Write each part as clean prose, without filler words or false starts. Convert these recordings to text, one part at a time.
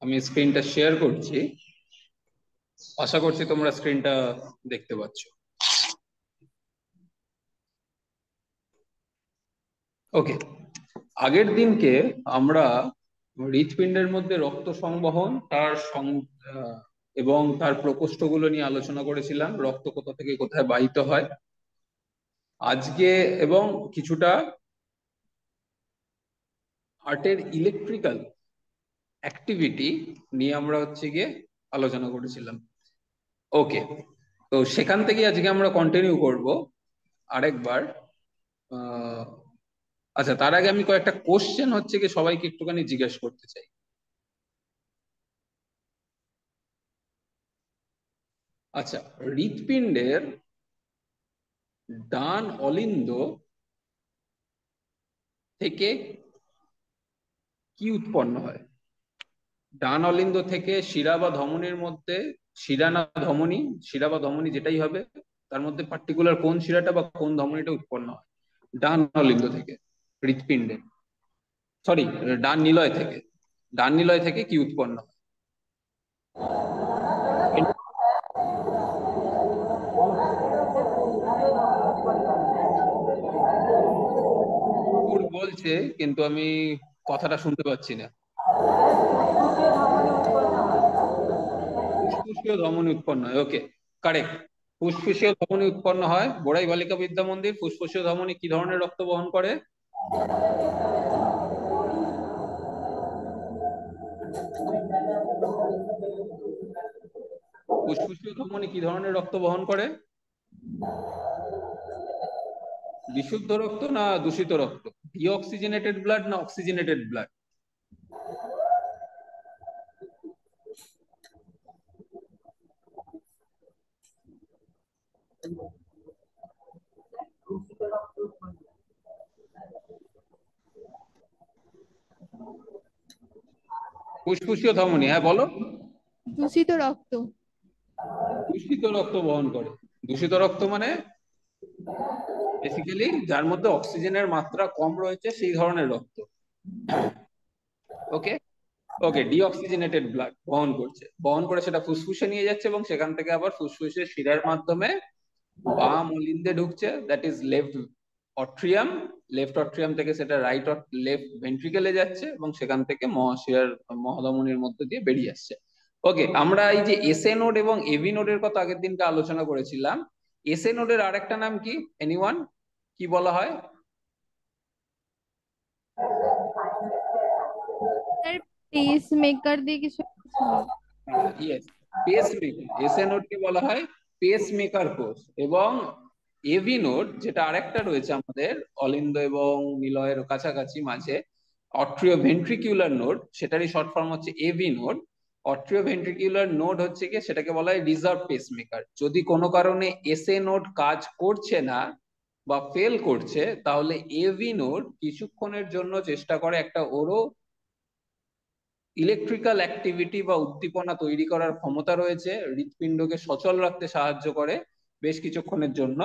আমি স্ক্রিনটা শেয়ার করছি। আশা করছি তোমরা স্ক্রিনটা দেখতে পাচ্ছ। ওকে, আগের দিনকে আমরা হৃৎপিণ্ডের মধ্যে রক্ত সংবহন আহ, এবং তার প্রকোষ্ঠগুলো নিয়ে আলোচনা করেছিলাম, রক্ত কোথা থেকে কোথায় বাহিত হয়। আজকে এবং কিছুটা হার্টের ইলেকট্রিক্যাল অ্যাক্টিভিটি নিয়ে আমরা গিয়ে আলোচনা করেছিলাম। ওকে, তো সেখান থেকে আজকে আমরা কন্টিনিউ করব আরেকবার। আহ আচ্ছা, তার আগে আমি কয়েকটা কোশ্চেন কি সবাইকে একটুখানি জিজ্ঞেস করতে চাই। আচ্ছা, হৃৎপিণ্ডের ডান অলিন্দ থেকে কি উৎপন্ন হয়? ডান অলিন্দ থেকে শিরা বা ধমনীর মধ্যে, শিরা না ধমনী, শিরা বা ধমনী যেটাই হবে, তার মধ্যে পার্টিকুলার কোন শিরাটা বা কোন ধমনীটা উৎপন্ন হয় ডান অলিন্দ থেকে হৃৎপিণ্ডে? সরি, ডান নিলয় থেকে। ডান নিলয় থেকে কি উৎপন্ন হয়? কুকুর বলছে, কিন্তু আমি কথাটা শুনতে পাচ্ছি না। ফুসফুসীয় ধমনী উৎপন্ন হয়, ওকে, কারেক্ট। ফুসফুসীয় ধমনী উৎপন্ন হয়। বোড়াই বালিকা বিদ্যা মন্দির, ফুসফুসীয় ধমনী কি ধরনের রক্ত বহন করে? ফুসফুসীয় ধমনী কি ধরনের রক্ত বহন করে? বিশুদ্ধ রক্ত না দূষিত রক্ত? ডিঅক্সিজেনেটেড ব্লাড না অক্সিজেনেটেড ব্লাড? ফুসফুসীয় ধমনী, হ্যাঁ বলো। দূষিত রক্ত। দূষিত রক্ত বহন করে। দূষিত রক্ত মানে বেসিক্যালি যার মধ্যে অক্সিজেনের মাত্রা কম রয়েছে সেই ধরনের রক্ত। ওকে, ওকে, ডিঅক্সিজেনেটেড ব্লাড বহন করছে, বহন করে সেটা ফুসফুসে নিয়ে যাচ্ছে এবং সেখান থেকে আবার ফুসফুসের শিরার মাধ্যমে বাম অলিন্দে ঢুকছে, দ্যাট ইজ লেফট অট্রিয়াম। লেফট অট্রিয়াম থেকে সেটা লেফট ভেন্ট্রিকেলে যাচ্ছে এবং সেখান থেকে মহাশিরার মহাধমনির মধ্যে দিয়ে বেরিয়ে আসছে। ওকে, আমরা এই যে এসএ নোড এবং এভি নোডের কথা আগের দিনকে আলোচনা করেছিলাম। এসএ নোডের আরেকটা নাম কি? এনিওয়ান, কি বলা হয়? স্যার, পেস মেকার দিয়ে কিছু একটা ছিল। Yes, pacemaker. SA node কে বলা হয় পেস মেকার কোষ। এবং এভি নোড যেটা আরেকটা রয়েছে আমাদের অলিন্দ এবং নিলয়ের কাছাকাছি মাঝে, অট্রিও ভেন্ট্রিকিউলার নোড, সেটারই শর্ট ফর্ম হচ্ছে এভি নোড। অট্রিও ভেন্ট্রিকিউলার নোড কি, সেটাকে বলা হয় রিজার্ভ পেস মেকার। যদি কোনো কারণে এসএ নোড কাজ করছে না বা ফেল করছে, তাহলে এভি নোড কিছুক্ষণের জন্য চেষ্টা করে একটা ওরও ইলেকট্রিক্যাল অ্যাক্টিভিটি বা উদ্দীপনা তৈরি করার ক্ষমতা রয়েছে, হৃৎপিণ্ডকে সচল রাখতে সাহায্য করে বেশ কিছুক্ষণের জন্য।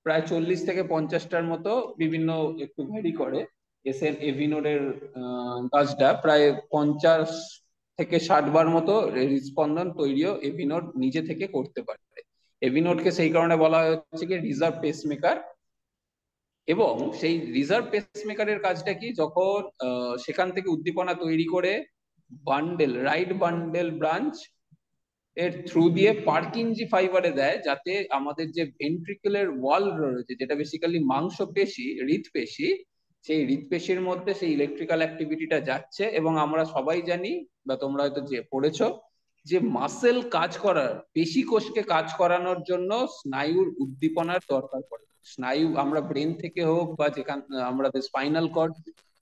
প্রায় 40 থেকে 50টার মতো, বিভিন্ন একটু ভ্যারি করে। এসএন এভিনোডের কাজটা প্রায় 50 থেকে 60 বার মতো হৃদস্পন্দন তৈরিও এভিনোড নিজে থেকে করতে পারে। এভিনোডকে সেই কারণে বলা হচ্ছে কি রিজার্ভ পেসমেকার। এবং সেই রিজার্ভ পেসমেকারের কাজটা কি, যখন সেখান থেকে উদ্দীপনা তৈরি করে বান্ডেল, রাইট বান্ডেল ব্রাঞ্চ এর থ্রু দিয়ে পার্কিনজি ফাইবারে দেয়, যাতে আমাদের যে ভেন্ট্রিকুলার ওয়াল রয়েছে, যেটা বেসিক্যালি মাংসপেশি, হৃৎপেশি, সেই হৃৎপেশির মধ্যে সেই ইলেকট্রিক্যাল অ্যাক্টিভিটিটা যাচ্ছে। এবং আমরা সবাই জানি, বা তোমরা হয়তো যে পড়েছো, যে মাসেল কাজ করার, পেশি কোষকে কাজ করানোর জন্য স্নায়ুর উদ্দীপনার দরকার পড়ে। স্নায়ু আমরা ব্রেন থেকে হোক বা যেখান আমাদের স্পাইনাল কর্ড,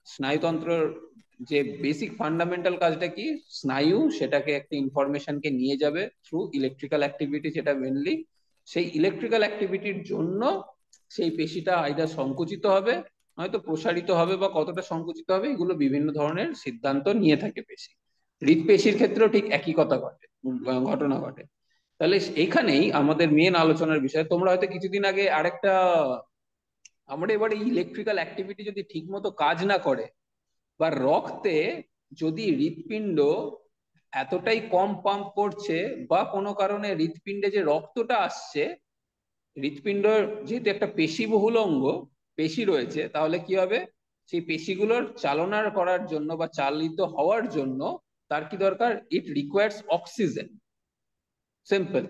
স্নায়ুতন্ত্রের যে বেসিক ফান্ডামেন্টাল কাজটা কি, স্নায়ু সেটাকে একটা ইনফরমেশনকে নিয়ে যাবে থ্রু ইলেকট্রিক্যাল অ্যাক্টিভিটি, যেটা মেনলি সেই ইলেকট্রিক্যাল অ্যাক্টিভিটির জন্য সেই পেশিটা আইদার সংকুচিত হবে, হয়তো প্রসারিত হবে, বা কতটা সংকুচিত হবে, এগুলো বিভিন্ন ধরনের সিদ্ধান্ত নিয়ে থাকে পেশি। হৃদপেশির ক্ষেত্রেও ঠিক একই কথা ঘটে, ঘটনা ঘটে। তাহলে এখানেই আমাদের মেন আলোচনার বিষয়। তোমরা হয়তো কিছুদিন আগে আরেকটা, আমরা এবারে ইলেকট্রিক্যাল অ্যাক্টিভিটি যদি ঠিক মতো কাজ না করে, বা রক্তে যদি হৃৎপিণ্ড এতটাই কম পাম্প করছে বা কোনো কারণে হৃৎপিণ্ডে যে রক্তটা আসছে, হৃৎপিণ্ড যেহেতু একটা পেশিবহুল অঙ্গ, পেশি রয়েছে, তাহলে কি হবে, সেই পেশিগুলোর চালনা করার জন্য বা চালিত হওয়ার জন্য তার কি দরকার, ইট রিকোয়ার্স অক্সিজেন। সিম্পল।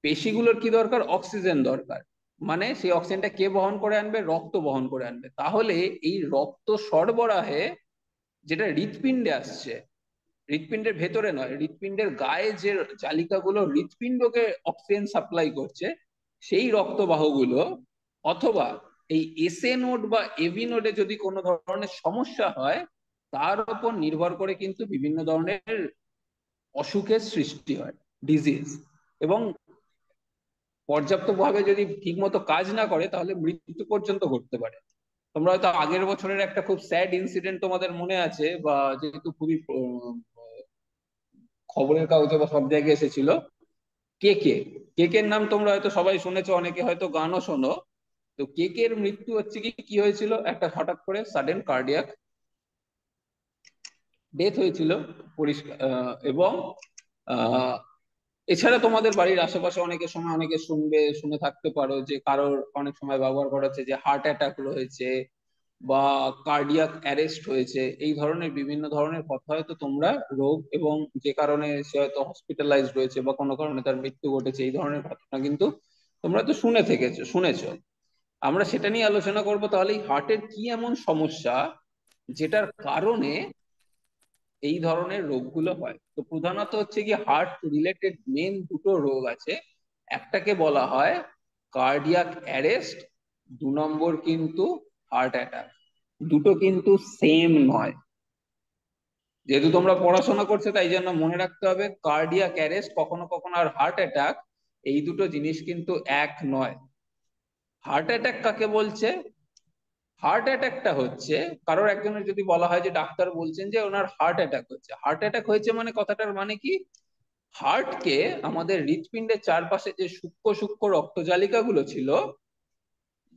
পেশিগুলোর কি দরকার, অক্সিজেন দরকার। মানে সেই অক্সিজেনটা কে বহন করে আনবে, রক্ত বহন করে আনবে। তাহলে এই রক্ত সরবরাহে যেটা হৃৎপিণ্ডে আসছে, হৃৎপিণ্ডের ভেতরে নয়, হৃৎপিণ্ডের গায়ে যে জালিকাগুলো হৃৎপিণ্ডকে অক্সিজেন সাপ্লাই করছে, সেই রক্তবাহগুলো অথবা এই এসএ নোড বা এভি নোডে যদি কোনো ধরনের সমস্যা হয়, তার উপর নির্ভর করে কিন্তু বিভিন্ন ধরনের অসুখের সৃষ্টি হয়, ডিজিজ। এবং পর্যাপ্তভাবে যদি ঠিকমতো কাজ না করে তাহলে মৃত্যু পর্যন্ত ঘটতে পারে। তোমরা হয়তো আগের বছরের একটা খুব স্যাড ইনসিডেন্ট তোমাদের মনে আছে, বা যেহেতু খুবই খবরের কাগজে বা সব জায়গায় এসেছিল, কেকে। কেকের নাম তোমরা হয়তো সবাই শুনেছো, অনেকে হয়তো গানও শোনো। তো কেকের মৃত্যু হচ্ছে কি কি হয়েছিল, একটা হঠাৎ করে সাডেন কার্ডিয়াক ডেথ হয়েছিল। পরিষ্কার এবং আহ, এছাড়া তোমাদের বাড়ির আশেপাশে অনেকের সময় অনেকে শুনে থাকতে পারো যে কারোর অনেক সময় ব্যবহার করা হচ্ছে যে হার্ট অ্যাটাক রয়েছে বা কার্ডিয়াক অ্যারেস্ট হয়েছে। এই ধরনের বিভিন্ন ধরনের কথা হয়তো তোমরা রোগ এবং যে কারণে সে হয়তো হসপিটালাইজড রয়েছে বা কোনো কারণে তার মৃত্যু ঘটেছে, এই ধরনের ঘটনা কিন্তু তোমরা তো শুনেছো। আমরা সেটা নিয়ে আলোচনা করব। তাহলে এই হার্টের কি এমন সমস্যা যেটার কারণে এই ধরনের রোগগুলো হয়। তো প্রধানত হচ্ছে কি হার্ট রিলেটেড মেন দুটো রোগ আছে। একটাকে বলা হয় কার্ডিয়াক অ্যারেস্ট, 2 নম্বর কিন্তু হার্ট অ্যাটাক। দুটো কিন্তু সেম নয়। যেহেতু তোমরা পড়াশোনা করছো তাই জন্য মনে রাখতে হবে, কার্ডিয়াক অ্যারেস্ট কখনো কখনো আর হার্ট অ্যাটাক, এই দুটো জিনিস কিন্তু এক নয়। হার্ট অ্যাটাক কাকে বলছে, হার্ট অ্যাটাকটা হচ্ছে কারোর একজনের যদি বলা হয় যে ডাক্তার বলছেন যে ওনার হার্ট অ্যাটাক হচ্ছে, হার্ট অ্যাটাক হয়েছে মানে কথাটার মানে কি, হার্টকে আমাদের হৃৎপিণ্ডের চারপাশে যে সূক্ষ্ম সূক্ষ্ম রক্তজালিকা গুলো ছিল,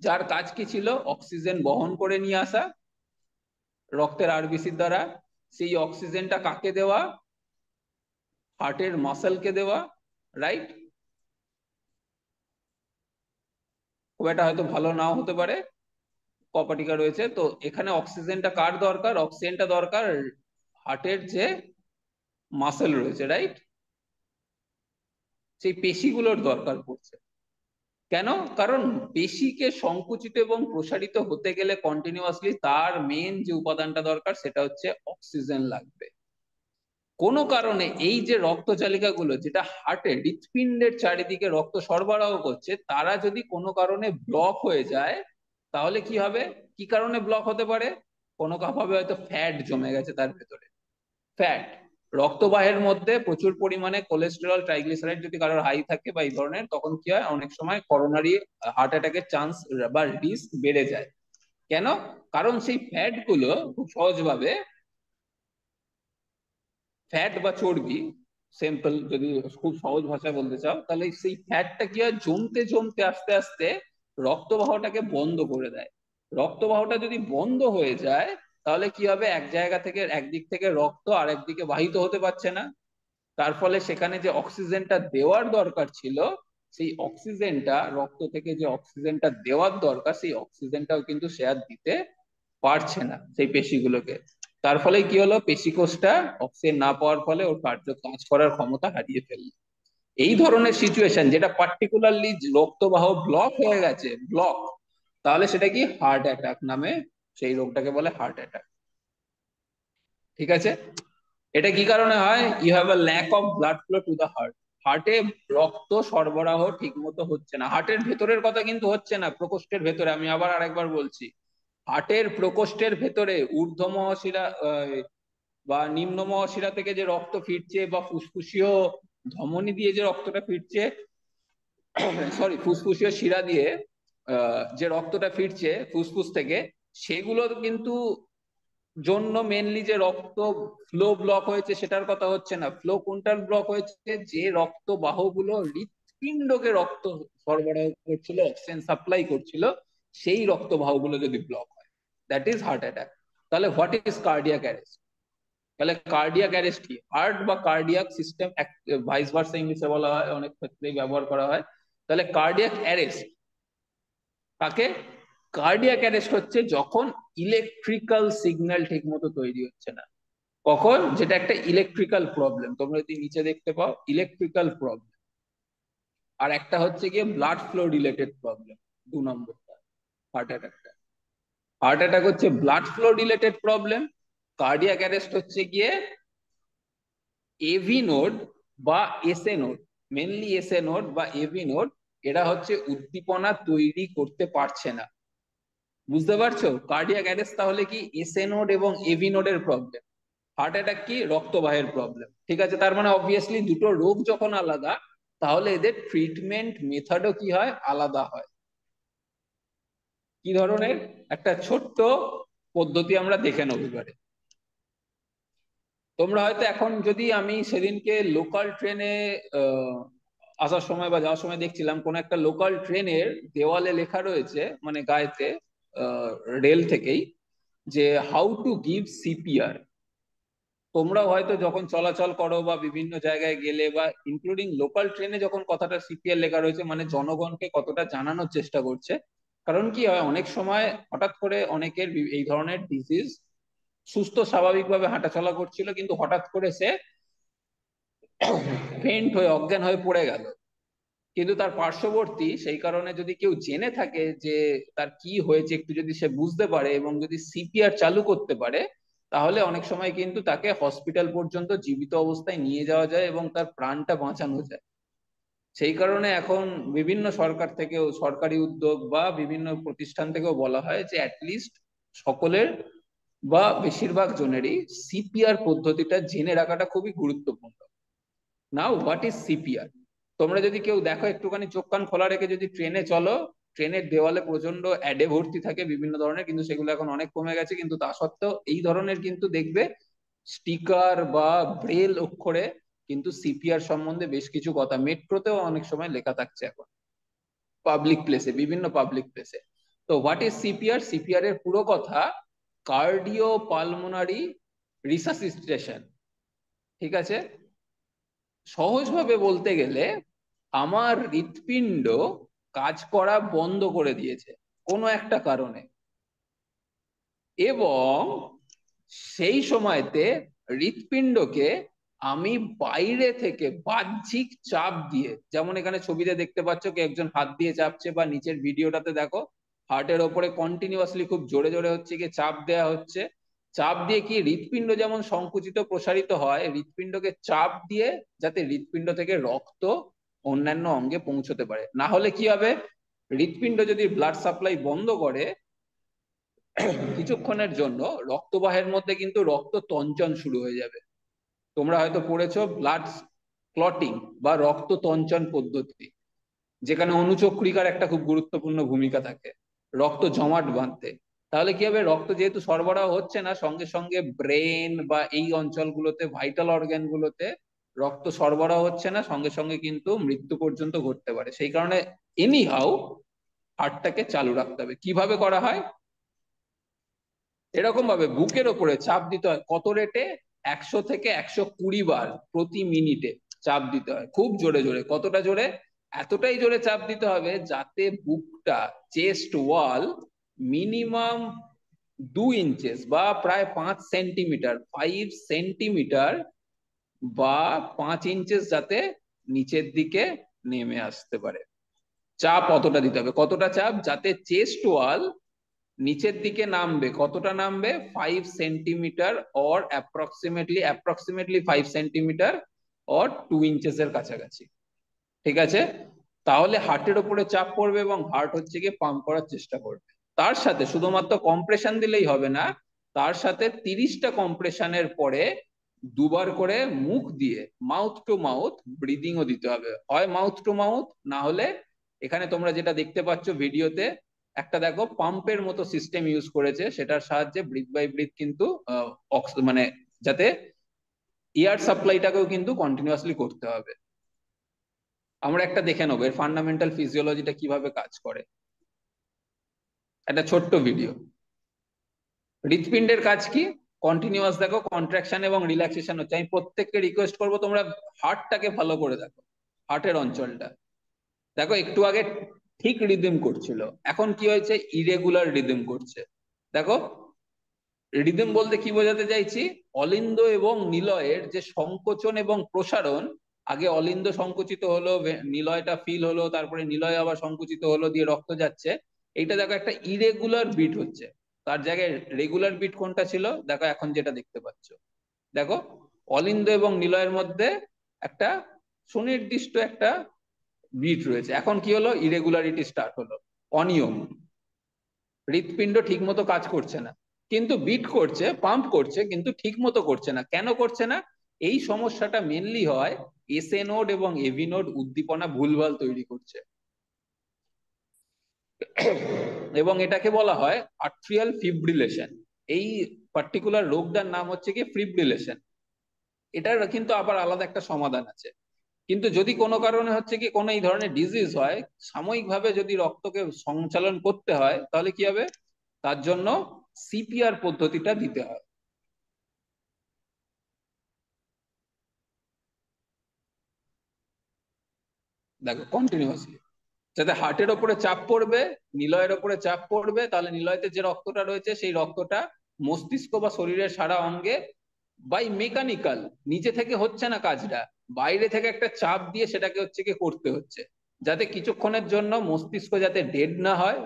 যার কাজ কি ছিল, অক্সিজেন বহন করে নিয়ে আসা রক্তের আরবিসির দ্বারা, সেই অক্সিজেনটা কাকে দেওয়া, হার্টের মাসেলকে দেওয়া, রাইট। খুব একটা হয়তো ভালো নাও হতে পারে, কপাটিকা রয়েছে তো। এখানে অক্সিজেনটা কার দরকার, অক্সিজেনটা দরকার হার্টের যে মাসেল রয়েছে, রাইট, সেই পেশিগুলোর দরকার পড়ছে। কেন, কারণ পেশিকে সংকুচিত এবং প্রসারিত হতে গেলে কন্টিনিউয়াসলি তার মেন যে উপাদানটা দরকার সেটা হচ্ছে অক্সিজেন লাগবে। কোনো কারণে এই যে রক্তচালিকা গুলো যেটা হার্টে হৃৎপিণ্ডের চারিদিকে রক্ত সরবরাহ করছে, তারা যদি কোনো কারণে ব্লক হয়ে যায়, তাহলে কি হবে, কি কারণে ব্লক হতে পারে, কোনো ভাবে হয়তো ফ্যাট জমে গেছে তার ভেতরে। ফ্যাট, রক্তবাহের মধ্যে প্রচুর পরিমাণে কোলেস্টেরল ট্রাইগ্লিসারাইড যদি কারোর হাই থাকে বা এই ধরনের, তখন কি হয়, অনেক সময় করোনারি হার্ট অ্যাটাকের চান্স বা রিস্ক বেড়ে যায়। কেন, কারণ সেই ফ্যাট গুলো খুব সহজভাবে, ফ্যাট বা চর্বি, সিম্পল যদি খুব সহজ ভাষায় বলতে চাও, তাহলে সেই ফ্যাটটা কি হয়, জমতে জমতে আস্তে আস্তে রক্তবাহটাকে বন্ধ করে দেয়। রক্তবাহটা যদি বন্ধ হয়ে যায়, তাহলে কি হবে, এক জায়গা থেকে একদিক থেকে রক্ত আরেক দিকে বাহিত হতে পারছে না। তার ফলে সেখানে যে অক্সিজেনটা দেওয়ার দরকার ছিল, সেই অক্সিজেনটা, রক্ত থেকে যে অক্সিজেনটা দেওয়ার দরকার, সেই অক্সিজেনটাও কিন্তু সে আর দিতে পারছে না সেই পেশিগুলোকে। তার ফলে কি হলো, পেশিকোষটা অক্সিজেন না পাওয়ার ফলে ওর কাজ করার ক্ষমতা হারিয়ে ফেললো। এই ধরনের সিচুয়েশন যেটা পার্টিকুলারলি রক্তবাহ ব্লক হয়ে গেছে, ব্লক, তাহলে সেটা কি, হার্ট অ্যাটাক নামে, সেই রোগটাকে বলে হার্ট অ্যাটাক। ঠিক আছে, এটা কি কারণে হয়, you have a lack of blood flow to the heart. হার্টে রক্ত সরবরাহ ঠিক মতো হচ্ছে না। হার্টের ভেতরের কথা কিন্তু হচ্ছে না, প্রকোষ্ঠের ভেতরে, আমি আবার আরেকবার বলছি, হার্টের প্রকোষ্ঠের ভেতরে ঊর্ধ্ব মহাশিরা বা নিম্ন মহাশিরা থেকে যে রক্ত ফিরছে, বা ফুসফুসীয় ধমনী দিয়ে যে রক্তটা ফিরছে, সরি, ফুসফুসীয় শিরা দিয়ে যে রক্তটা ফিরছে ফুসফুস থেকে, সেগুলো কিন্তু জন্য মেনলি যে রক্ত ফ্লো ব্লক হয়েছে সেটার কথা হচ্ছে না। ফ্লো কোনটার ব্লক হয়েছে, যে রক্ত বাহগুলো হৃৎপিণ্ডকে রক্ত সরবরাহ করছিল, অক্সিজেন সাপ্লাই করছিল, সেই রক্ত বাহগুলো যদি ব্লক হয়, দ্যাট ইজ হার্ট অ্যাটাক। তাহলে হোয়াট ইজ কার্ডিয়াক অ্যারেস্ট, তাহলে কার্ডিয়াক অ্যারেস্ট কি? হার্ট বা কার্ডিয়াক সিস্টেম, ভাইস ভার্সা ইংলিশে বলা হয়, অনেক ক্ষেত্রেই ব্যবহার করা হয়। তাহলে কার্ডিয়াক অ্যারেস্ট কাকে? কার্ডিয়াক অ্যারেস্ট হচ্ছে যখন ইলেকট্রিক্যাল সিগন্যাল ঠিক মতো তৈরি হচ্ছে না। কখন? যেটা একটা ইলেকট্রিক্যাল প্রবলেম, তোমরা যদি নিচে দেখতে পাও ইলেকট্রিক্যাল প্রবলেম। আর একটা হচ্ছে গিয়ে ব্লাড ফ্লো রিলেটেড প্রবলেম, 2 নম্বরটা হার্ট অ্যাটাকটা। হার্ট অ্যাটাক হচ্ছে blood flow related problem, cardiac arrest হচ্ছে গিয়ে এভি নোড বা SA node, mainly SA node বা এভি নোড, এরা হচ্ছে উদ্দীপনা তৈরি করতে পারছে না। বুঝতে পারছো? কার্ডিয়াক অ্যারেস্ট তাহলে কি এসএ নোড এবং এভি নোডের প্রবলেম, হার্ট অ্যাটাক কি রক্তবাহের প্রবলেম। ঠিক আছে, তার মানে অবভিয়াসলি দুটো রোগ যখন আলাদা, তাহলে এদের ট্রিটমেন্ট মেথডও কি হয়? আলাদা হয়। কি ধরনের? একটা ছোট্ট পদ্ধতি আমরা দেখে নেব এবারে। তোমরা হয়তো এখন, যদি আমি সেদিনকে লোকাল ট্রেনে আসার সময় বা যাওয়ার সময় দেখছিলাম কোন একটা লোকাল ট্রেনের দেওয়ালে লেখা রয়েছে, মানে গায়েতে, রেল থেকেই, যে হাউ টু গিভ সিপিআর। তোমরাও হয়তো যখন চলাচল করো বা বিভিন্ন জায়গায় গেলে, বা ইনক্লুডিং লোকাল ট্রেনে যখন কথাটা সিপিআর লেখা রয়েছে, মানে জনগণকে কতটা জানানোর চেষ্টা করছে। কারণ কি হয়, অনেক সময় হঠাৎ করে অনেকের এই ধরনের ডিজিজ, সুস্থ স্বাভাবিকভাবে হাঁটাচলা করছিল, কিন্তু হঠাৎ করে সে ফেন্ট হয়ে অজ্ঞান হয়ে পড়ে গেল। কিন্তু তার পার্শ্ববর্তী, সেই কারণে যদি কেউ জেনে থাকে যে তার কি হয়েছে, একটু যদি সে বুঝতে পারে এবং যদি সিপিআর চালু করতে পারে, তাহলে অনেক সময় কিন্তু তাকে হসপিটাল পর্যন্ত জীবিত অবস্থায় নিয়ে যাওয়া যায় এবং তার প্রাণটা বাঁচানো যায়। সেই কারণে এখন বিভিন্ন সরকার থেকেও, সরকারি উদ্যোগ বা বিভিন্ন প্রতিষ্ঠান থেকেও বলা হয় যে অ্যাটলিস্ট সকলের বা বেশিরভাগ জনেরই সিপিআর পদ্ধতিটা জেনে রাখাটা খুবই গুরুত্বপূর্ণ। Now what is CPR? তোমরা যদি কেউ দেখো, একটুখানি চোখ কান খোলা রেখে যদি ট্রেনে চলো, ট্রেনের দেওয়ালে প্রচন্ড অ্যাডে ভর্তি থাকে বিভিন্ন ধরনের, কিন্তু সেগুলো এখন অনেক কমে গেছে, কিন্তু তা সত্ত্বেও এই ধরনের কিন্তু দেখবে স্টিকার বা ব্রেল অক্ষরে কিন্তু সিপিআর সম্বন্ধে বেশ কিছু কথা মেট্রোতেও অনেক সময় লেখা থাকছে এখন, পাবলিক প্লেসে, বিভিন্ন পাবলিক প্লেসে। তো হোয়াট ইজ সিপিআর? সিপিআর এর পুরো কথা কার্ডিও পালমোনারি রিসাসিটেশন। ঠিক আছে, সহজভাবে বলতে গেলে আমার হৃৎপিণ্ড কাজ করা বন্ধ করে দিয়েছে কোনো একটা কারণে, এবং সেই সময়তে হৃৎপিণ্ডকে আমি বাইরে থেকে বাহ্যিক চাপ দিয়ে, যেমন এখানে ছবিতে দেখতে পাচ্ছ কি একজন হাত দিয়ে চাপছে, বা নিচের ভিডিওটাতে দেখো হার্টের ওপরে কন্টিনিউয়াসলি খুব জোরে জোরে হচ্ছে কি চাপ দেওয়া হচ্ছে। চাপ দিয়ে কি হৃৎপিণ্ড যেমন সংকুচিত প্রসারিত হয়, হৃৎপিণ্ডকে চাপ দিয়ে যাতে হৃৎপিণ্ড থেকে রক্ত অন্যান্য অঙ্গে পৌঁছতে পারে। না হলে কি হবে, হৃৎপিণ্ড যদি ব্লাড সাপ্লাই বন্ধ করে কিছুক্ষণের জন্য, রক্তবাহের মধ্যে কিন্তু রক্ত তঞ্চন শুরু হয়ে যাবে। তোমরা হয়তো পড়েছো ব্লাড ক্লটিং বা রক্ত তঞ্চন পদ্ধতি, যেখানে অনুচক্রিকার একটা খুব গুরুত্বপূর্ণ ভূমিকা থাকে রক্ত জমাট বাঁধতে। তাহলে কি হবে, রক্ত যেহেতু সরবরাহ হচ্ছে না, সঙ্গে সঙ্গে ব্রেন বা এই অঞ্চলগুলোতে, ভাইটাল অর্গান গুলোতে রক্ত সরবরাহ হচ্ছে না, সঙ্গে সঙ্গে কিন্তু মৃত্যু পর্যন্ত ঘটতে পারে। সেই কারণে এনি হাউ হার্টটাকে চালু রাখতে হবে। কিভাবে করা হয়? এরকম ভাবে বুকের ওপরে চাপ দিতে হয়। কত রেটে? 100 থেকে 120 বার প্রতি মিনিটে চাপ দিতে হয়, খুব জোরে জোরে। কতটা জোরে? এতটাই জোরে চাপ দিতে হবে যাতে বুকটা, চেস্ট ওয়াল মিনিমাম 2 ইঞ্চেস বা প্রায় 5 সেন্টিমিটার, 5 সেন্টিমিটার বা 5 ইঞ্চেস যাতে নিচের দিকে নেমে আসতে পারে। চাপ অতটা দিতে হবে। কতটা চাপ? যাতে চেস্ট ওয়াল নিচের দিকে নামবে। কতটা নামবে? 5 centimetre, or approximately 5 centimetre, or 2 inches এর কাছাকাছি। ঠিক আছে, তাহলে হার্টের উপরে চাপ পড়বে এবং হার্ট হচ্ছে গিয়ে পাম্প করার চেষ্টা করবে। তার সাথে শুধুমাত্র কম্প্রেশন দিলেই হবে না, তার সাথে 30টা কম্প্রেশনের পরে 2 বার করে মুখ দিয়ে, মাউথ টু মাউথ ব্রিদিংও দিতে হবে। হয় মাউথ টু মাউথ, না হলে এখানে তোমরা যেটা দেখতে পাচ্ছ ভিডিওতে, একটা দেখো পাম্পের মতো সিস্টেম ইউজ করেছে, সেটার সাহায্যে ব্রিথ বাই ব্রিথ কিন্তু মানে যাতে এয়ার সাপ্লাইটাকেও কিন্তু কন্টিনিউয়াসলি করতে হবে। আমরা একটা দেখে নেবো এর ফান্ডামেন্টাল ফিজিওলজিটা কিভাবে কাজ করে। একটা ছোট্ট ভিডিও। হৃৎপিণ্ডের কাজ কি? কন্টিনিউয়াস দেখো কন্ট্রাকশন এবং রিল্যাক্সেশন হচ্ছে। আমি প্রত্যেককে রিকোয়েস্ট করবো তোমরা হার্টটাকে ভালো করে দেখো, হার্টের অঞ্চলটা দেখো। একটু আগে ঠিক রিদম করছিল, এখন কি হয়েছে? ইরেগুলার রিদম করছে। দেখো, রিদম বলতে কি বোঝাতে চাইছি, অলিন্দ এবং নিলয়ের যে সংকোচন এবং প্রসারণ, আগে অলিন্দ সংকুচিত হলো, নিলয়টা ফিল হলো, তারপরে নিলয় আবার সংকুচিত হলো, দিয়ে রক্ত যাচ্ছে। এইটা দেখো একটা ইরেগুলার বিট হচ্ছে। তার জায়গায় রেগুলার বিট কোনটা ছিল? দেখো এখন যেটা দেখতে পাচ্ছ, দেখো অলিন্দ এবং নিলয়ের মধ্যে একটা সুনির্দিষ্ট একটা বিট রয়েছে। এখন কি হলো? ইরেগুলারিটি স্টার্ট হলো, অনিয়ম, হৃৎপিণ্ড ঠিক মতো কাজ করছে না, কিন্তু বিট করছে, পাম্প করছে, কিন্তু ঠিক মতো করছে না। কেন করছে না? এই সমস্যাটা মেনলি হয় এসএ নোড এবং এভি নোড উদ্দীপনা ভুলভাল তৈরি করছে, এবং এটাকে বলা হয় আর্ট্রিয়াল ফিব্রিলেশন। এই পার্টিকুলার রোগটার নাম হচ্ছে কি ফিব্রিলেশন। এটার কিন্তু আবার আলাদা একটা সমাধান আছে। কিন্তু যদি কোনো কারণে হচ্ছে কি কোনো এই ধরনের ডিজিজ হয়, সাময়িকভাবে যদি রক্তকে সঞ্চালন করতে হয়, তাহলে কি হবে? তার জন্য সিপিআর পদ্ধতিটা দিতে হয়। দেখো কন্টিনিউয়াসলি, যাতে হার্টের ওপরে চাপ পড়বে, নিলয়ের ওপরে চাপ পড়বে, তাহলে নিলয়তে যে রক্তটা রয়েছে সেই রক্তটা মস্তিষ্ক বা শরীরের সারা অঙ্গে বাই মেকানিক্যাল, নিজে থেকে হচ্ছে না কাজটা, বাইরে থেকে একটা চাপ দিয়ে সেটাকে হচ্ছে কি করতে হচ্ছে, যাতে কিছুক্ষণের জন্য মস্তিষ্ক যাতে ডেড না হয়,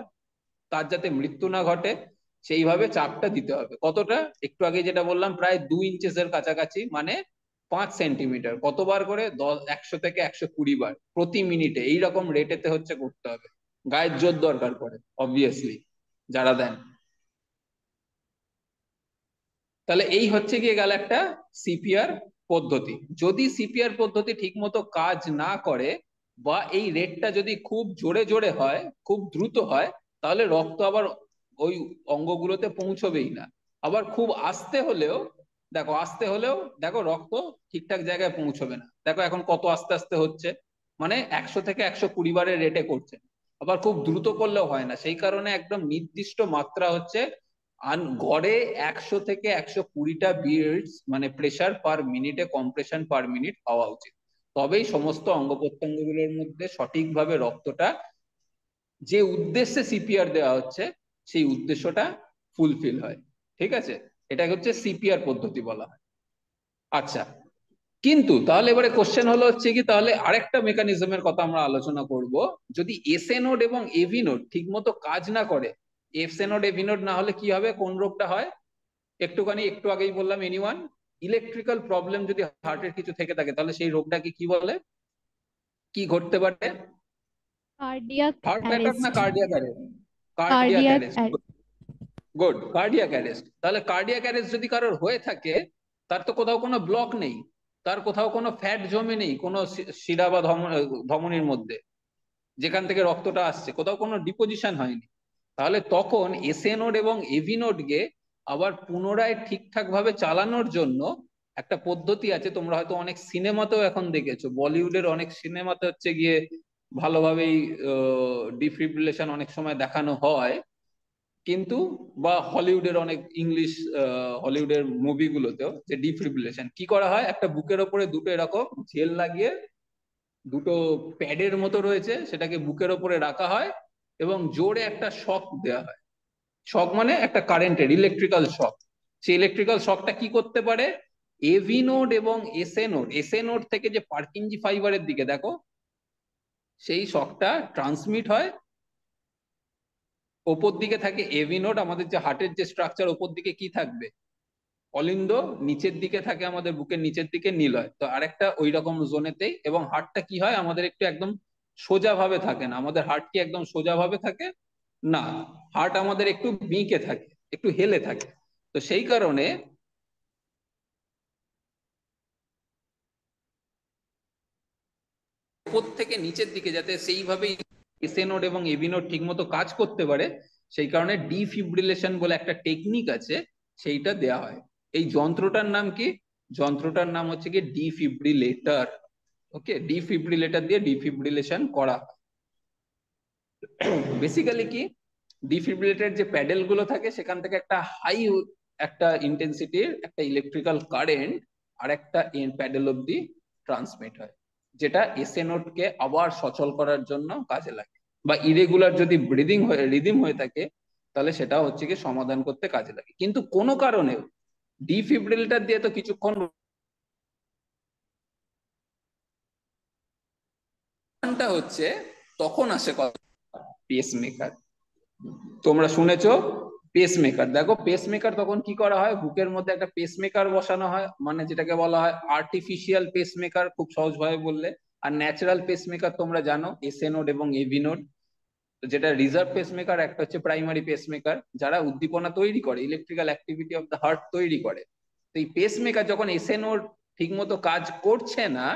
তার যাতে মৃত্যু না ঘটে, সেইভাবে চাপটা দিতে হবে। কতটা? একটু আগে যেটা বললাম, প্রায় 2 ইঞ্চেসের কাছাকাছি, মানে 5 সেন্টিমিটার। কতবার করে? 100 থেকে 120 বার প্রতি মিনিটে, এইরকম রেটেতে হচ্ছে করতে হবে। গায়ের জোর দরকার পড়ে অবভিয়াসলি যারা দেন। তাহলে এই হচ্ছে গিয়ে গেল একটা সিপিআর পদ্ধতি। যদি সিপিআর পদ্ধতি ঠিক মতো কাজ না করে, বা এই রেটটা যদি খুব জোরে জোরে হয়, খুব দ্রুত হয়, তাহলে রক্ত আবার ওই অঙ্গগুলোতে পৌঁছবেই না। আবার খুব আস্তে হলেও, দেখো আস্তে হলেও দেখো রক্ত ঠিকঠাক জায়গায় পৌঁছবে না। দেখো এখন কত আস্তে আস্তে হচ্ছে, মানে 100 থেকে 120 বারের রেটে করছে। আবার খুব দ্রুত করলেও হয় না, সেই কারণে একদম নির্দিষ্ট মাত্রা হচ্ছে, গড়ে 100 থেকে 120টা বিটস, মানে প্রেসার পার মিনিটে, কম্প্রেশন পার মিনিট হওয়া উচিত। তবেই সমস্ত অঙ্গ প্রত্যঙ্গগুলোর মধ্যে সঠিকভাবে রক্তটা, যে উদ্দেশ্যে সিপিআর দেওয়া হচ্ছে, সেই উদ্দেশ্যটা ফুলফিল হয়। ঠিক আছে? এটা হচ্ছে সিপিআর পদ্ধতি বলা হয়। আচ্ছা, কিন্তু তাহলে এবারে কোশ্চেন হলো হচ্ছে কি, তাহলে আরেকটা মেকানিজমের কথা আমরা আলোচনা করব। যদি এসএ নোড এবং এভি নোড ঠিক মতো কাজ না করে, এফসএ নোড এভি নোড না হলে কি হবে? কোন রোগটা হয়? একটু আগেই বললাম, এনিওয়ান, ইলেকট্রিক্যাল প্রবলেম যদি হার্টের কিছু থেকে থাকে, তাহলে সেই রোগটাকে কি বলে? কি ঘটতে পারে? কার্ডিয়াক হার্ট অ্যাটাক না arrest. Cardiac arrest? Cardiac cardiac arrest. Good, cardiac arrest. তাহলে কার্ডিয়াক অ্যারেস্ট যদি কারোর হয়ে থাকে, তার তো কোথাও কোনো ব্লক নেই, তার কোথাও কোনো ফ্যাট জমে নেই, কোনো শিরা বা ধমনির মধ্যে যেখান থেকে রক্তটা আসছে, কোথাও কোনো ডিপোজিশন হয়নি। তাহলে তখন এসএ নোড এবং এভি নোডকে আবার পুনরায় ঠিকঠাক ভাবে চালানোর জন্য একটা পদ্ধতি আছে। তোমরা হয়তো অনেক সিনেমাতেও এখন দেখেছো, বলিউডের অনেক সিনেমাতে হচ্ছে গিয়ে ভালোভাবেই ডিফিব্রিলেশন অনেক সময় দেখানো হয়, কিন্তু বা হলিউডের অনেক ইংলিশ, হলিউডের মুভিগুলোতেও যে ডিফিব্রিলেশন কি করা হয়, একটা বুকের ওপরে দুটো এরকম জেল লাগিয়ে, দুটো প্যাডের মতো রয়েছে, সেটাকে বুকের ওপরে রাখা হয় এবং জোরে একটা শক দেওয়া হয়। শক মানে একটা কারেন্টের ইলেকট্রিক্যাল শক। সেই ইলেকট্রিক্যাল শকটা কি করতে পারে? এভি নোড এবং এসএ নোড থেকে যে পার্কিনজি ফাইবারের দিকে দেখো, সেই শকটা ট্রান্সমিট হয়। ওপর দিকে থাকে এভি নোড, আমাদের যে হার্টের যে স্ট্রাকচার, ওপর দিকে কি থাকবে? অলিন্দ। নিচের দিকে থাকে আমাদের বুকের নিচের দিকে নিলয়। তো আরেকটা ওই রকম জোনেতেই, এবং হার্টটা কি হয় আমাদের একটু একদম সোজা ভাবে থাকে না, আমাদের হার্ট কি একদম সোজা ভাবে থাকে না, হার্ট আমাদের একটু বিঁকে থাকে, একটু হেলে থাকে। তো সেই কারণে উপর থেকে নিচের দিকে যাতে সেইভাবেই এসএ নোড এবং এভি নোড ঠিক মতো কাজ করতে পারে, সেই কারণে ডিফিব্রিলেশন বলে একটা টেকনিক আছে, সেইটা দেয়া হয়। এই যন্ত্রটার নাম কি? যন্ত্রটার নাম হচ্ছে কি ডিফিব্রিলেটর। ওকে, ডিফিব্রিলেটর দিয়ে ডিফিব্রিলেশন করা। বেসিক্যালি কি, ডিফিব্রিলেটর যে প্যাডেল গুলো থাকে, সেখান থেকে একটা হাই একটা ইন্টেন্সিটির একটা ইলেকট্রিক্যাল কারেন্ট আর একটা প্যাডেল অব্দি ট্রান্সমিট হয়, যেটা এসএ নোটকে আবার সচল করার জন্য কাজে লাগে। বা ইরেগুলার যদি রিদিম হয়ে থাকে, তাহলে সেটা হচ্ছে কি সমাধান করতে কাজে লাগে। কিন্তু কোনো কারণে ডিফিব্রিলেটর দিয়ে তো কিছুক্ষণ হচ্ছে, তখন আসে পেসমেকার। তোমরা শুনেছো পেসমেকার। দেখো পেসমেকার তখন কি করা হয়, বুকের মধ্যে একটা পেসমেকার বসানো হয়, মানে যেটাকে বলা হয় আর্টিফিশিয়াল পেসমেকার খুব সহজভাবে বললে। আর ন্যাচারাল পেসমেকার তোমরা জানো এসএ নোড এবং এভি নোড, যেটা রিজার্ভ পেসমেকার, একটা হচ্ছে প্রাইমারি পেসমেকার, যারা উদ্দীপনা তৈরি করে, electrical activity of the heart তৈরি করে। তো এই পেসমেকার যখন এসএ নোড ঠিক মতো কাজ করছে না,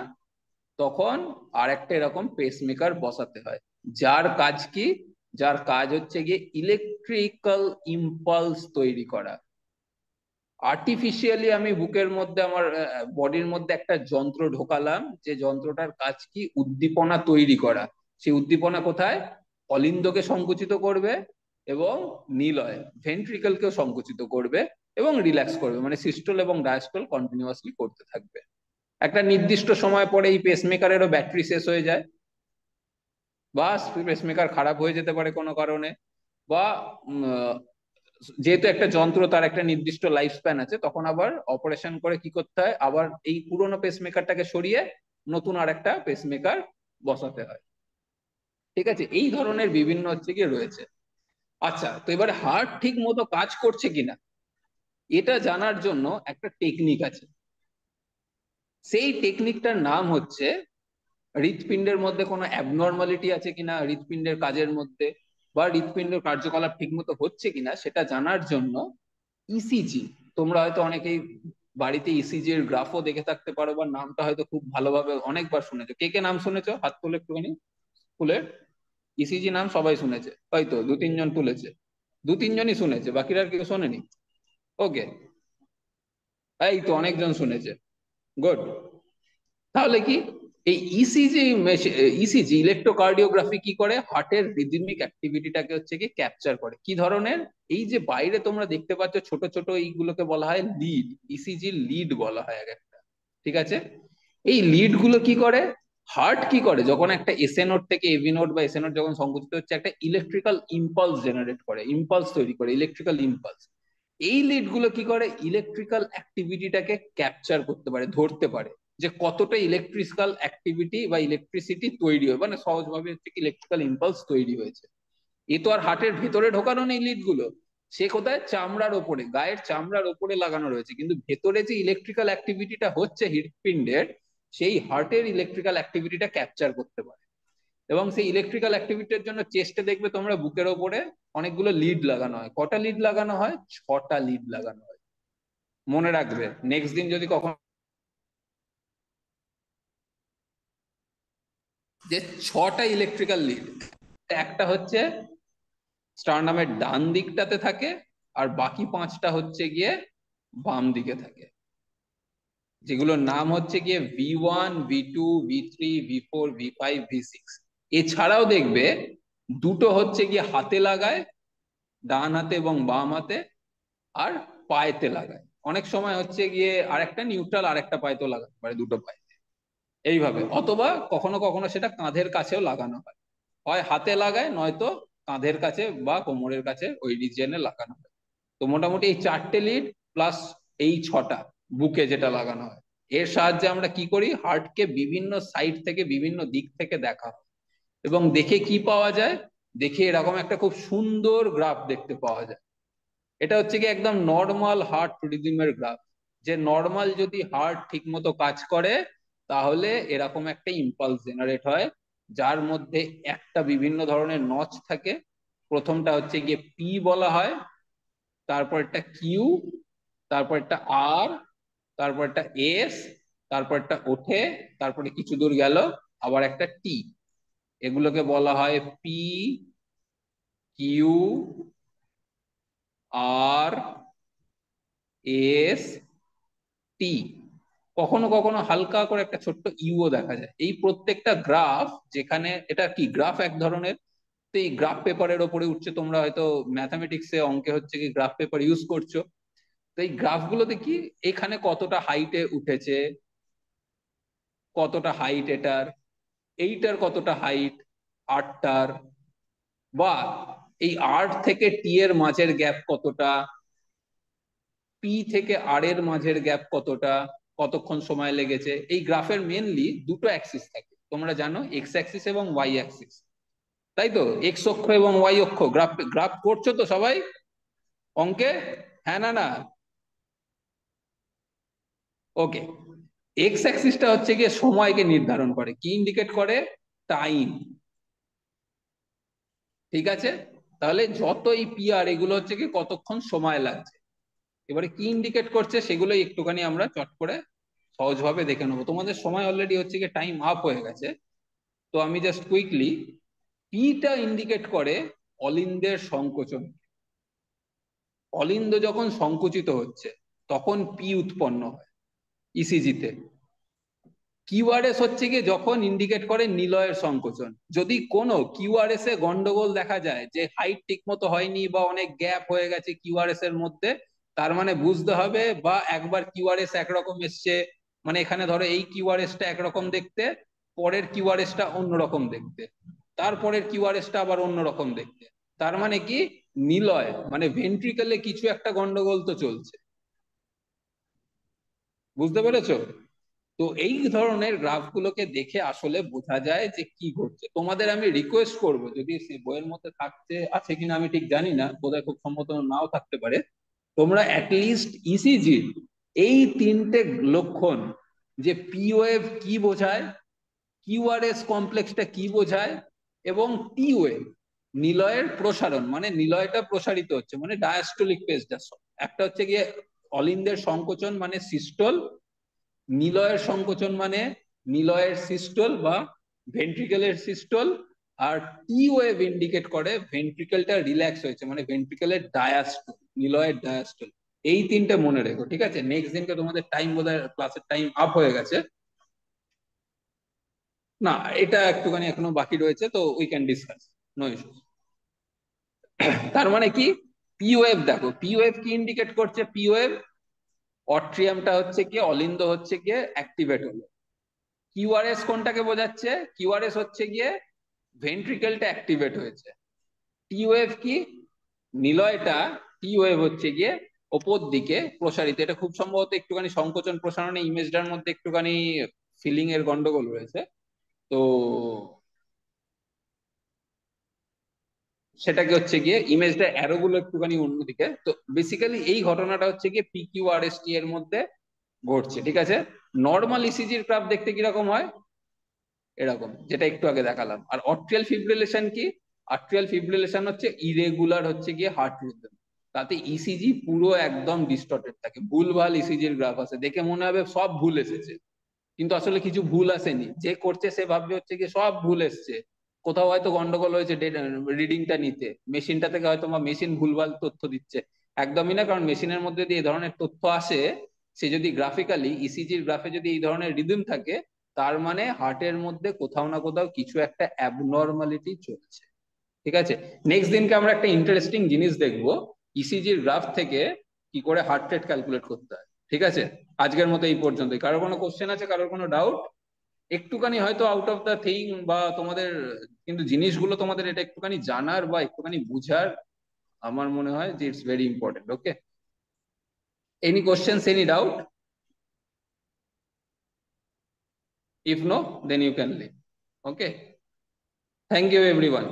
তখন আর একটা এরকম পেসমেকার বসাতে হয়, যার কাজ কি, যার কাজ হচ্ছে গিয়ে ইলেকট্রিক্যাল ইম্পালস তৈরি করা। আর্টিফিশিয়ালি আমি বুকের মধ্যে আমার বডির মধ্যে একটা যন্ত্র ঢোকালাম, যে যন্ত্রটার কাজ কি উদ্দীপনা তৈরি করা। সেই উদ্দীপনা কোথায়, অলিন্দকে সংকুচিত করবে এবং নিলয় ভেন্ট্রিকলকেও সংকুচিত করবে এবং রিল্যাক্স করবে, মানে সিস্টোল এবং ডায়াস্টোল কন্টিনিউয়াসলি করতে থাকবে। একটা নির্দিষ্ট সময় পরে এই পেসমেকারেরও ব্যাটারি শেষ হয়ে যায়, বা পেসমেকার খারাপ হয়ে যেতে পারে কোনো কারণে, বা যেহেতু একটা যন্ত্র তার একটা নির্দিষ্ট লাইফ স্প্যান আছে, তখন আবার অপারেশন করে কি করতে হয়, আবার এই পুরোনো পেসমেকারটাকে সরিয়ে নতুন আর একটা পেসমেকার বসাতে হয়। ঠিক আছে, এই ধরনের বিভিন্ন হচ্ছে কি রয়েছে। আচ্ছা, তো এবারে হার্ট ঠিক মতো কাজ করছে কিনা এটা জানার জন্য একটা টেকনিক আছে। সেই টেকনিকটার নাম হচ্ছে, হৃৎপিণ্ডের মধ্যে কোনো অ্যাবনর্মালিটি আছে কিনা হৃৎপিণ্ডের কাজের মধ্যে, বা হৃৎপিণ্ডের কার্যকলাপ ঠিকমতো হচ্ছে কিনা সেটা জানার জন্য ইসিজি, তোমরা হয়তো অনেকেই বাড়িতে ইসিজি এর গ্রাফও দেখে থাকতে পারো, বা নামটা হয়তো খুব ভালোভাবে অনেকবার শুনেছো। কে কে নাম শুনেছো হাত তুলে একটুখানি, তুলে। ইসিজি নাম সবাই শুনেছে হয়তো, দু তিনজন তুলেছে, দু তিনজনই শুনেছে, বাকিরা আর কেউ শোনেনি। ওকে, এই তো অনেকজন শুনেছে, গুড। তাহলে কি এই ইসিজি, ইসিজি ইলেকট্রোকার্ডিওগ্রাফি কি করে, হার্টের রিদমিক অ্যাক্টিভিটিটাকে হচ্ছে কি ক্যাপচার করে। কি ধরনের, এই যে বাইরে তোমরা দেখতে পাচ্ছ ছোট ছোট এইগুলোকে বলা হয় লিড, ইসিজি লিড বলা হয় এক একটা। ঠিক আছে, এই লিড গুলো কি করে, হার্ট কি করে যখন একটা এসএ নোড থেকে এভি নোড বা এসএ নোড যখন সংকুচিত হচ্ছে, একটা ইলেকট্রিক্যাল ইম্পালস জেনারেট করে, ইম্পালস তৈরি করে, ইলেকট্রিক্যাল ইম্পালস। এই লিড গুলো কি করে, ইলেকট্রিক্যাল অ্যাক্টিভিটিটাকে ক্যাপচার করতে পারে, ধরতে পারে, যে কতটা ইলেকট্রিক্যাল অ্যাক্টিভিটি বা ইলেকট্রিসিটি তৈরি হয়, মানে সহজভাবে হচ্ছে ইলেকট্রিক্যাল ইম্পালস তৈরি হয়েছে। এ তো আর হার্টের ভেতরে ঢোকানো নেই লিড গুলো, সে কোথায়, চামড়ার ওপরে, গায়ের চামড়ার ওপরে লাগানো রয়েছে, কিন্তু ভেতরে যে ইলেকট্রিক্যাল অ্যাক্টিভিটিটা হচ্ছে হৃৎপিণ্ডের, সেই হার্টের ইলেকট্রিক্যাল অ্যাক্টিভিটিটা ক্যাপচার করতে পারে। এবং সেই ইলেকট্রিক্যাল অ্যাক্টিভিটির জন্য চেস্টে দেখবে তোমরা বুকের ওপরে অনেকগুলো লিড লাগানো হয়। কটা লিড লাগানো হয়, 6টা লিড লাগানো হয়। মনে রাখবে, নেক্সট দিন যদি কখন, যে 6টা ইলেকট্রিক্যাল লিড, একটা হচ্ছে স্টারনামের ডান দিকটাতে থাকে, আর বাকি 5টা হচ্ছে গিয়ে বাম দিকে থাকে, যেগুলোর নাম হচ্ছে গিয়ে V1, V2, V3, V4, V5, V6। এছাড়াও দেখবে দুটো হচ্ছে গিয়ে হাতে লাগায়, ডান হাতে এবং বাম হাতে, আর পায়েতে লাগায়। অনেক সময় হচ্ছে গিয়ে আরেকটা নিউট্রাল আরেকটা পায়েতেও লাগাতে পারে, দুটো পায়ে এইভাবে। অথবা কখনো কখনো সেটা কাঁধের কাছেও লাগানো হয়, হয় হাতে লাগায় নয়তো কাঁধের কাছে বা কোমরের কাছে ওই রিজিয়নে লাগানো হয়। তো মোটামুটি এই 4টে লিড প্লাস এই 6টা বুকে যেটা লাগানো হয়, এর সাহায্যে আমরা কি করি, হার্টকে বিভিন্ন সাইড থেকে বিভিন্ন দিক থেকে দেখা হয়। এবং দেখে কি পাওয়া যায়, দেখে এরকম একটা খুব সুন্দর গ্রাফ দেখতে পাওয়া যায়। এটা হচ্ছে কি একদম নর্মাল হার্ট রিদিমের গ্রাফ, যে নর্মাল যদি হার্ট ঠিক মতো কাজ করে, তাহলে এরকম একটা ইম্পালস জেনারেট হয়, যার মধ্যে একটা বিভিন্ন ধরনের নচ থাকে। প্রথমটা হচ্ছে গিয়ে পি বলা হয়, তারপর একটা কিউ, তারপর একটা আর, তারপর একটা এস, তারপর একটা ওঠে, তারপরে কিছু দূর গেল আবার একটা টি। এগুলোকে বলা হয় পি, কিউ, আর, এস, টি। কখনো কখনো হালকা করে একটা ছোট্ট ইউও দেখা যায়। এই প্রত্যেকটা গ্রাফ, যেখানে এটা কি গ্রাফ এক ধরনের, তো এই গ্রাফ পেপারের ওপরে উঠছে, তোমরা হয়তো ম্যাথামেটিক্সে অঙ্কে হচ্ছে কি গ্রাফ পেপার ইউজ করছো। তো এই গ্রাফগুলোতে কি এখানে কতটা হাইটে উঠেছে, কতটা হাইট এটার, এইটার কতটা হাইট, আটটার, বা এই আর থেকে টি এর মাঝের গ্যাপ কতটা, পি থেকে আর এর মাঝের গ্যাপ কতটা, কতক্ষণ সময় লেগেছে। এই গ্রাফের মেনলি দুটো অ্যাক্সিস থাকে, তোমরা জানো, এক্স অ্যাক্সিস এবং ওয়াই অ্যাক্সিস, তাই তো? এক্স অক্ষ এবং ওয়াই অক্ষ, গ্রাফ গ্রাফ করছো তো সবাই অঙ্কে? হ্যাঁ না না? ওকে। এক্স অ্যাক্সিসটা হচ্ছে গিয়ে সময়কে নির্ধারণ করে, কি ইন্ডিকেট করে? টাইম। ঠিক আছে, তাহলে যত এই পি আর এগুলো হচ্ছে কি কতক্ষণ সময় লাগছে। এবারে কি ইন্ডিকেট করছে সেগুলো একটুখানি আমরা চট করে সহজভাবে দেখে নেবো। তোমাদের সময় অলরেডি হচ্ছে কি টাইম আপ হয়ে গেছে, তো আমি জাস্ট কুইকলি, পিটা ইন্ডিকেট করে অলিন্দের সংকোচন। অলিন্দ যখন সংকুচিত হচ্ছে তখন পি উৎপন্ন হয় ইসিজিতে। কিউআরএস হচ্ছে গিয়ে যখন ইন্ডিকেট করে নিলয়ের সংকোচন। যদি কোনো কিউআরএস এ গন্ডগোল দেখা যায়, যে হাইট ঠিক মতো হয়নি বা অনেক গ্যাপ হয়ে গেছে কিউআরএস এর মধ্যে, তার মানে বুঝতে হবে, বা একবার কিউআরএস একরকম এসছে, মানে এখানে ধরো এই কিউআরএস টা একরকম দেখতে, পরের কিউআরএস টা অন্যরকম দেখতে, তারপরের কিউআরএস টা আবার অন্যরকম দেখতে, তার মানে কি নিলয় মানে ভেন্ট্রিকেলে কিছু একটা গন্ডগোল তো চলছে। বুঝতে পেরেছো? তো এই ধরনের গ্রাফগুলোকে দেখে আসলে বোঝা যায় যে কি ঘটছে। তোমাদের আমি রিকোয়েস্ট করব, যদি সে বইয়ের মধ্যে থাকতে আছে কিনা আমি ঠিক জানি না, বোধহয় খুব সম্ভবত নাও থাকতে পারে, তোমরা অ্যাটলিস্ট ইসিজি এই তিনটে লক্ষণ, যে পি ওয়েভ কি বোঝায়, কিউআরএস কমপ্লেক্সটা কি বোঝায়, এবং টি ওয়েভ নিলয়ের প্রসারণ, মানে নিলয়টা প্রসারিত হচ্ছে, মানে ডায়াস্টোলিক পেজটা, একটা হচ্ছে গিয়ে অলিন্দের সংকোচন মানে সিস্টল, নিলয়ের সংকোচন মানে নিলয়ের সিস্টল বা ভেন্ট্রিকেলের সিস্টল, আর টি ওয়েভ ইন্ডিকেট করে ভেন্ট্রিকেলটা রিল্যাক্স হয়েছে মানে ভেন্ট্রিকেলের ডায়াস্টল, নিলয়ের ডায়াস্টল। এই তিনটে মনে রেখো, ঠিক আছে? নেক্সট দিনকে তোমাদের টাইম বোধহয় ক্লাসের টাইম আপ হয়ে গেছে। না, এটা একটুখানি এখনো বাকি রয়েছে, তো we can discuss, no issues. তার মানে কি, পি ওয়েভ দেখো, পি ওয়েভ কি ইন্ডিকেট করছে? পি ওয়েভ অট্রিয়ামটা হচ্ছে কি, অলিন্দ হচ্ছে গিয়ে অ্যাক্টিভেট হলো। কিউআরএস কোনটাকে বোঝাচ্ছে? কিউআরএস হচ্ছে গিয়ে ভেন্ট্রিকেলটা অ্যাক্টিভেট হয়েছে। টি ওয়েভ কি? নিলয়টা, টি ওয়েভ হচ্ছে গিয়ে ওপর দিকে প্রসারিত। এটা খুব সম্ভবত একটুখানি সংকোচন প্রসারণে ইমেজটার মধ্যে একটুখানি ফিলিং এর গন্ডগোল রয়েছে, তো সেটাকে হচ্ছে গিয়ে ইমেজটা অ্যারো গুলো একটুখানি অন্যদিকে। তো বেসিক্যালি এই ঘটনাটা হচ্ছে গিয়ে পিকিউআরএসটি এর মধ্যে ঘটছে, ঠিক আছে? নর্মাল ইসিজির গ্রাফ দেখতে কিরকম হয়? এরকম, যেটা একটু আগে দেখালাম। আর অট্রিয়াল ফিব্রিলেশন কি? আট্রিয়াল ফিব্রিলেশন হচ্ছে ইরেগুলার হচ্ছে গিয়ে হার্ট রিদম, তাতে ইসিজি পুরো একদম ডিস্টর্টেড থাকে, ভুলভাল ইসিজির গ্রাফ আছে, দেখে মনে হবে সব ভুল এসেছে, কিন্তু আসলে কিছু ভুল আসেনি, যে করছে সে ভাববে হচ্ছে গিয়ে সব ভুল এসছে। কোথাও হয়তো গন্ডগোল হয়েছে রিডিংটা নিতে, মেশিনটা থেকে হয়তো মেশিন ভুলভাল তথ্য দিচ্ছে। একদমই না, কারণ মেশিনের মধ্যে যদি এই ধরনের তথ্য আসে, সে যদি গ্রাফিক্যালি ইসিজির গ্রাফে যদি এই ধরনের রিদম থাকে, তার মানে হার্টের মধ্যে কোথাও না কোথাও কিছু একটা অ্যাবনর্মালিটি চলছে, ঠিক আছে? নেক্সট দিনকে আমরা একটা ইন্টারেস্টিং জিনিস দেখবো, ইসিজির গ্রাফ থেকে কি করে হার্ট রেট ক্যালকুলেট করতে হয়, ঠিক আছে? আজকের মতো এই পর্যন্তই। কারোর কোনো কোশ্চেন আছে, কারোর কোনো ডাউট? একটুখানি হয়তো আউট অফ দা থিং বা তোমাদের, কিন্তু জিনিসগুলো তোমাদের এটা একটুখানি জানার বা একটুখানি বুঝার, আমার মনে হয় যে it's very important. Okay, any questions, any doubt? If no, then you can leave. Okay, thank you everyone,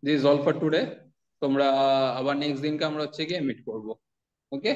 this is all for today. তোমরা আবার নেক্সট দিনকে আমরা হচ্ছে গিয়ে মিট করবো। ওকে।